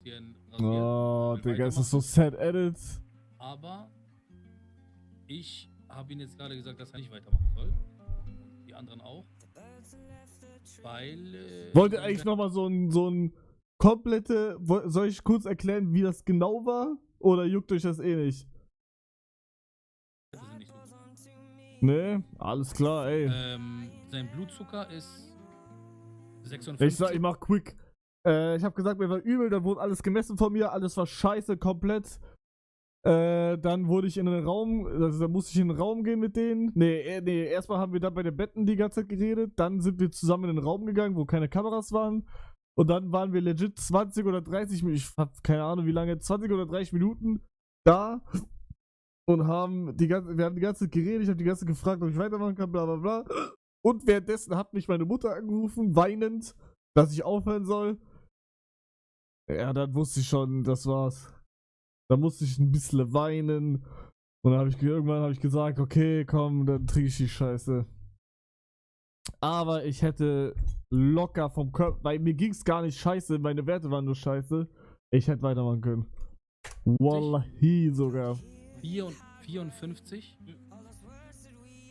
bisschen rasiert. Oh, will Digga, es ist so weitermachen. sad edits. Aber ich habe ihm jetzt gerade gesagt, dass er nicht weitermachen soll. Und die anderen auch. Weil. Wollt ihr eigentlich nochmal so ein komplette. Soll ich kurz erklären, wie das genau war? Oder juckt euch das eh nicht? Das sind nicht so gut. Nee, alles klar, ey. Sein Blutzucker ist 56. Ich mach quick. Ich hab gesagt, mir war übel, dann wurde alles gemessen von mir, alles war scheiße, komplett. Dann wurde ich in den Raum, also da musste ich in den Raum gehen mit denen. Nee, erstmal haben wir da bei den Betten die ganze Zeit geredet, dann sind wir zusammen in den Raum gegangen, wo keine Kameras waren. Und dann waren wir legit 20 oder 30 Minuten, ich hab keine Ahnung wie lange, 20 oder 30 Minuten da und wir haben die ganze Zeit geredet, ich habe die ganze Zeit gefragt, ob ich weitermachen kann, bla bla bla. Und währenddessen hat mich meine Mutter angerufen, weinend, dass ich aufhören soll. Ja, dann wusste ich schon, das war's. Da musste ich ein bisschen weinen. Und dann irgendwann habe ich gesagt, okay, komm, dann trinke ich die Scheiße. Aber ich hätte locker vom Körper, weil mir ging's gar nicht scheiße, meine Werte waren nur scheiße. Ich hätte weitermachen können. Wallahi sogar. 54.